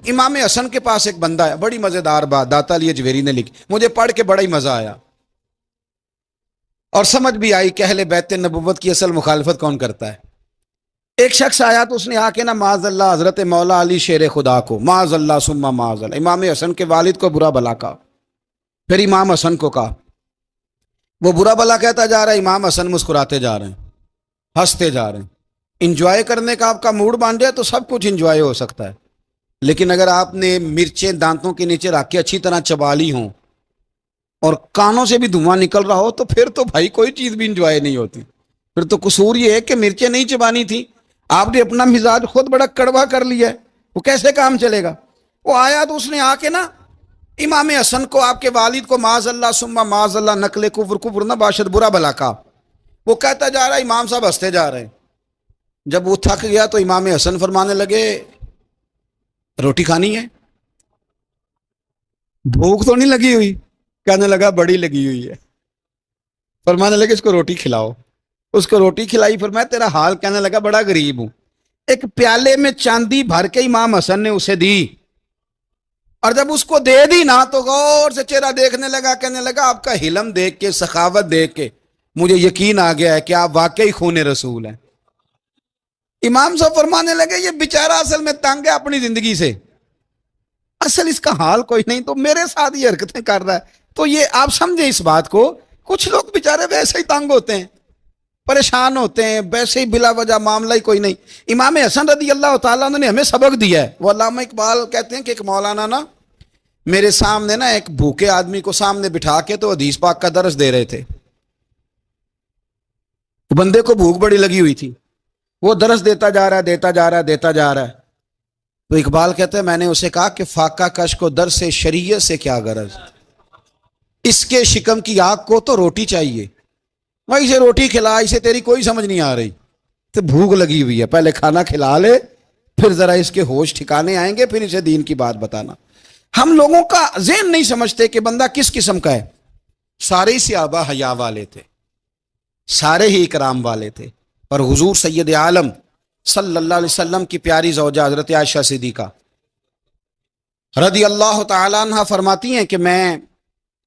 इमाम हसन के पास एक बंदा है, बड़ी मजेदार बात दाता अली अजवेरी ने लिखी, मुझे पढ़ के बड़ा ही मजा आया और समझ भी आई कि अहले बैत नबुव्वत की असल मुखालफत कौन करता है। एक शख्स आया तो उसने आके ना माज़अल्लाह हजरत मौला अली शेर खुदा को माज़अल्लाह सुम्मा माज़अल्लाह इमाम हसन के वालिद को बुरा भला कहा। फिर इमाम हसन को कहा, वो बुरा भला कहता जा रहा है, इमाम हसन मुस्कुराते जा रहे हैं, हंसते जा रहे हैं। इंजॉय करने का आपका मूड बन जाए तो सब कुछ इंजॉय हो सकता है, लेकिन अगर आपने मिर्चें दांतों के नीचे रख के अच्छी तरह चबा ली हों और कानों से भी धुआं निकल रहा हो तो फिर तो भाई कोई चीज भी इंजॉय नहीं होती। फिर तो कसूर ये है कि मिर्चें नहीं चबानी थी, आपने अपना मिजाज खुद बड़ा कड़वा कर लिया है, वो कैसे काम चलेगा। वो आया तो उसने आके ना इमाम हसन को, आपके वालिद को माज़अल्लाह सुम्मा माज़अल्लाह नकले कुफ्र कुफ्र ना बाशद बुरा भला कहा। वो कहता जा रहा है, इमाम साहब हंसते जा रहे हैं। जब वो थक गया तो इमाम हसन फरमाने लगे, रोटी खानी है? भूख तो नहीं लगी हुई? कहने लगा बड़ी लगी हुई है। फरमाने लगे इसको रोटी खिलाओ। उसको रोटी खिलाई। फरमाया तेरा हाल? कहने लगा बड़ा गरीब हूं। एक प्याले में चांदी भर के इमाम हसन ने उसे दी और जब उसको दे दी ना तो गौर से चेहरा देखने लगा। कहने लगा आपका हिलम देख के, सखावत देख के मुझे यकीन आ गया है कि आप वाकई खूने रसूल हैं। इमाम साहब फरमाने लगे ये बेचारा असल में तंग है अपनी जिंदगी से, असल इसका हाल कोई नहीं तो मेरे साथ ये हरकतें कर रहा है। तो ये आप समझे इस बात को, कुछ लोग बेचारे वैसे ही तंग होते हैं, परेशान होते हैं, वैसे ही बिला वजह मामला ही कोई नहीं। इमाम हसन रदी अल्लाह ताला ने हमें सबक दिया है। वो अल्लामा इकबाल कहते हैं कि एक मौलाना ना मेरे सामने ना एक भूखे आदमी को सामने बिठा के तो हदीस पाक का दर्स दे रहे थे। बंदे को भूख बड़ी लगी हुई थी, वो दर्स देता जा रहा है, देता जा रहा है, देता जा रहा है। तो इकबाल कहते हैं मैंने उसे कहा कि फाका कश को दर से शरीयत से क्या गरज, इसके शिकम की आग को तो रोटी चाहिए, भाई इसे रोटी खिला, इसे तेरी कोई समझ नहीं आ रही, तो भूख लगी हुई है, पहले खाना खिला ले, फिर जरा इसके होश ठिकाने आएंगे, फिर इसे दीन की बात बताना। हम लोगों का ज़हन नहीं समझते कि बंदा किस किस्म का है। सारे ही सहाबा हया वाले थे, सारे ही इकराम वाले थे, और हुजूर सैयद आलम सल्लल्लाहु अलैहि वसल्लम की प्यारी ज़ौजा हज़रत आयशा सिद्दीक़ा रदी अल्लाह तआला अन्हा फरमाती हैं कि मैं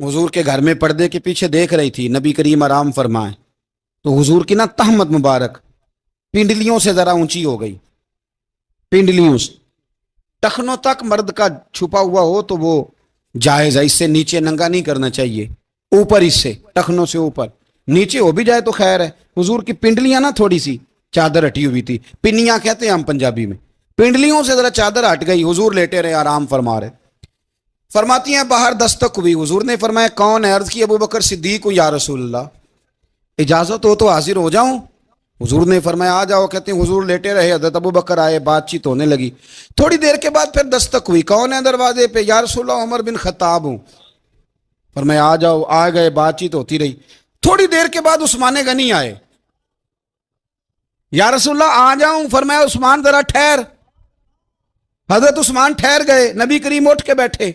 हुजूर के घर में पर्दे के पीछे देख रही थी, नबी करीम आराम फरमाए तो हुजूर की ना तहमत मुबारक पिंडलियों से जरा ऊंची हो गई, पिंडलियों से टखनों तक मर्द का छुपा हुआ हो तो वो जायज़ है, इससे नीचे नंगा नहीं करना चाहिए, ऊपर इससे टखनों से ऊपर, नीचे हो भी जाए तो खैर है। हुजूर की पिंडलियां ना थोड़ी सी चादर हटी हुई थी, पिन्नियां कहते हैं हम पंजाबी में, पिंडलियों से जरा चादर हट गई, हुजूर लेटे रहे, आराम फरमा रहे। फरमाती हैं बाहर दस्तक हुई, हुजूर ने फरमाया कौन है? अर्ज की अबू बकर सिद्दीक या रसूलल्लाह, इजाजत हो तो हाजिर हो जाऊं? हुजूर ने फरमाया आ जाओ। कहते हैं हुजूर लेटे रहे, हज़रत अबू बकर आए, बातचीत होने लगी। थोड़ी देर के बाद फिर दस्तक हुई, कौन है दरवाजे पे? या रसूलल्लाह उमर बिन खत्ताब हूं। फरमाया आ जाओ, आ गए, बातचीत होती रही। थोड़ी देर के बाद उस्मान गनी आए, या रसूलल्लाह आ जाऊं? फरमाया उस्मान जरा ठहर। हजरत उस्मान ठहर गए, नबी करीम उठ के बैठे,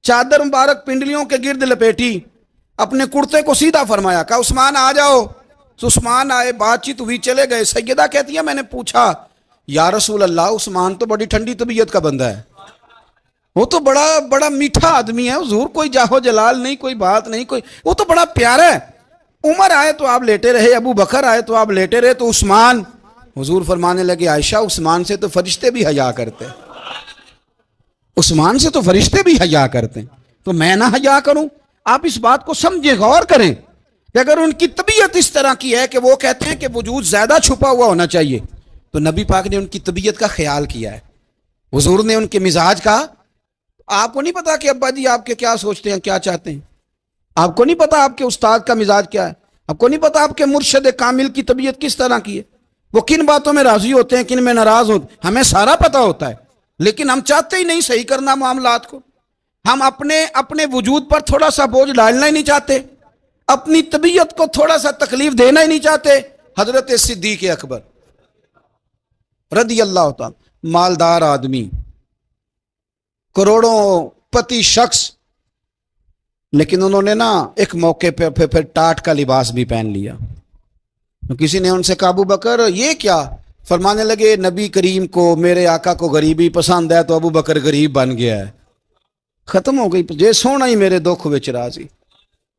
चादर मुबारक पिंडलियों के गिर्द लपेटी, अपने कुर्ते को सीधा फरमाया, कहा उस्मान आ जाओ। तो उस्मान आए, बातचीत हुई, चले गए। सैयदा कहती है मैंने पूछा या रसूल अल्लाह उस्मान तो बड़ी ठंडी तबीयत का बंदा है, वो तो बड़ा बड़ा मीठा आदमी है हुजूर, कोई जाहो जलाल नहीं, कोई बात नहीं, कोई, वो तो बड़ा प्यारा है। उमर आए तो आप लेटे रहे, अबू बकर आए तो आप लेटे रहे, तो उस्मान? हुजूर फरमाने लगे आयशा उस्मान से तो फरिश्ते भी हया करते, उस्मान से तो फरिश्ते भी हया करते हैं, तो मैं ना हया करूं? आप इस बात को समझे, गौर करें कि अगर उनकी तबीयत इस तरह की है कि वो कहते हैं कि वजूद ज्यादा छुपा हुआ होना चाहिए, तो नबी पाक ने उनकी तबीयत का ख्याल किया है, हुजूर ने उनके मिजाज का। आपको नहीं पता कि अब्बा जी आपके क्या सोचते हैं, क्या चाहते हैं? आपको नहीं पता आपके उस्ताद का मिजाज क्या है? आपको नहीं पता आपके मुर्शद कामिल की तबीयत किस तरह की है? वो किन बातों में राजी होते हैं, किन में नाराज होते, हमें सारा पता होता है, लेकिन हम चाहते ही नहीं सही करना मामलात को। हम अपने अपने वजूद पर थोड़ा सा बोझ डालना ही नहीं चाहते, अपनी तबीयत को थोड़ा सा तकलीफ देना ही नहीं चाहते। हजरत सिद्दीक अकबर रदी अल्लाह ताला, मालदार आदमी, करोड़ों पति शख्स, लेकिन उन्होंने ना एक मौके पे फिर टाट का लिबास भी पहन लिया। तो किसी ने उनसे कहा अबू बकर ये क्या? फरमाने लगे नबी करीम को, मेरे आका को गरीबी पसंद है तो अबू बकर गरीब बन गया है। खत्म हो गई। जे सोना ही मेरे दुख विच राजी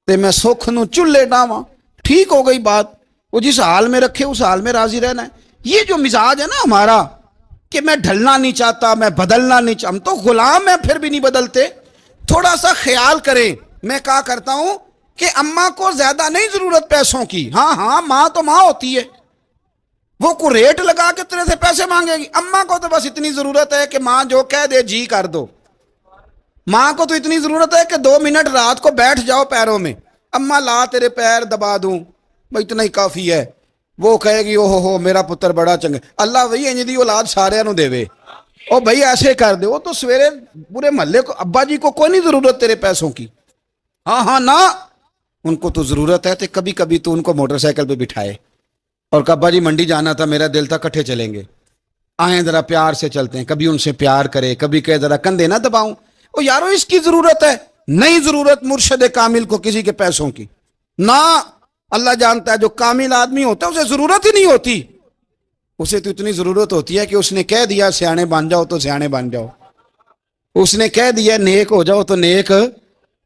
ते मैं सुख नूं चुल्ले डावां, ठीक हो गई बात। वो जिस हाल में रखे उस हाल में राजी रहना है। ये जो मिजाज है ना हमारा कि मैं ढलना नहीं चाहता, मैं बदलना नहीं चाहता, हम तो गुलाम हैं फिर भी नहीं बदलते। थोड़ा सा ख्याल करें। मैं क्या करता हूं कि अम्मा को ज्यादा नहीं जरूरत पैसों की। हाँ हाँ, माँ तो माँ होती है, वो को रेट लगा के तेरे से पैसे मांगेगी। अम्मा को तो बस इतनी जरूरत है कि माँ जो कह दे जी कर दो। माँ को तो इतनी जरूरत है कि 2 मिनट रात को बैठ जाओ पैरों में, अम्मा ला तेरे पैर दबा दूं, भाई इतना ही काफी है। वो कहेगी ओहो हो मेरा पुत्र बड़ा चंगा। अल्लाह वही इंज दी औलाद सारे नु देवे। ओ भाई ऐसे कर दे। वो तो सवेरे पूरे मोहल्ले को, अब्बा जी को कोई नहीं जरूरत तेरे पैसों की। हाँ हाँ ना, उनको तो जरूरत है। तो कभी कभी तो उनको मोटरसाइकिल पे बिठाए और अब्बा जी मंडी जाना था, मेरा दिल था इकट्ठे चलेंगे, आए जरा प्यार से चलते हैं। कभी उनसे प्यार करे, कभी कहे जरा कंधे ना दबाऊं। ओ यारो इसकी जरूरत है, नहीं जरूरत मुर्शद कामिल को किसी के पैसों की ना। अल्लाह जानता है जो कामिल आदमी होता है उसे जरूरत ही नहीं होती। उसे तो इतनी जरूरत होती है कि उसने कह दिया सियाने बन जाओ तो सियाने बन जाओ, उसने कह दिया नेक हो जाओ तो नेक,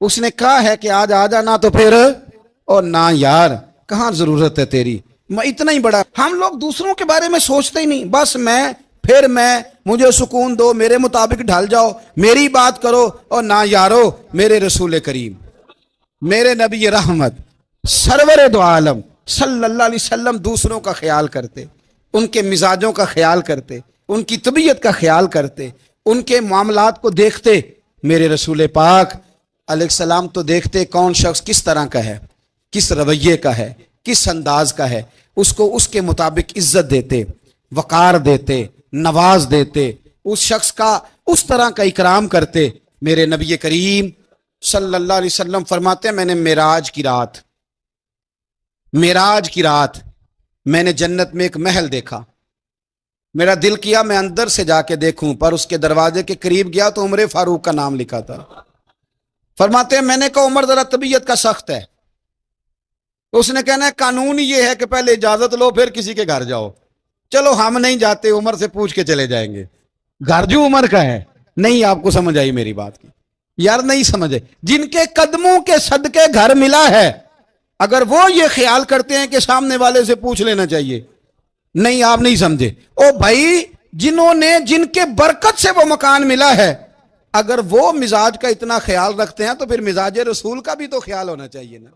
उसने कहा है कि आज आ जाना तो फिर, और ना यार कहाँ जरूरत है तेरी। मैं इतना ही बड़ा, हम लोग दूसरों के बारे में सोचते ही नहीं, बस मैं, फिर मैं, मुझे सुकून दो, मेरे मुताबिक ढल जाओ, मेरी बात करो। और ना यारो, मेरे रसूल करीम, मेरे नबी रहमत सरवर दो आलम सल्लल्लाहु अलैहि वसल्लम दूसरों का ख्याल करते, उनके मिजाजों का ख्याल करते, उनकी तबीयत का ख्याल करते, उनके मामलात को देखते। मेरे रसूल पाक अलैहिस्सलाम तो देखते कौन शख्स किस तरह का है, किस रवैये का है, किस अंदाज का है, उसको उसके मुताबिक इज्जत देते, वकार देते, नवाज देते, उस शख्स का उस तरह का इकराम करते। मेरे नबी करीम सल्लल्लाहु अलैहि वसल्लम फरमाते हैं, मैंने मेराज की रात मैंने जन्नत में एक महल देखा। मेरा दिल किया मैं अंदर से जाके देखूं, पर उसके दरवाजे के करीब गया तो उमर फारूक का नाम लिखा था। फरमाते हैं मैंने कहा उमर जरा तबीयत का सख्त है। तो उसने कहना है कानून ये है कि पहले इजाजत लो फिर किसी के घर जाओ। चलो हम नहीं जाते, उमर से पूछ के चले जाएंगे। घर जो उमर का है, नहीं आपको समझ आई मेरी बात की? यार नहीं समझे। जिनके कदमों के सदके घर मिला है, अगर वो ये ख्याल करते हैं कि सामने वाले से पूछ लेना चाहिए, नहीं आप नहीं समझे। ओ भाई, जिन्होंने, जिनके बरकत से वो मकान मिला है, अगर वो मिजाज का इतना ख्याल रखते हैं तो फिर मिजाज रसूल का भी तो ख्याल होना चाहिए ना।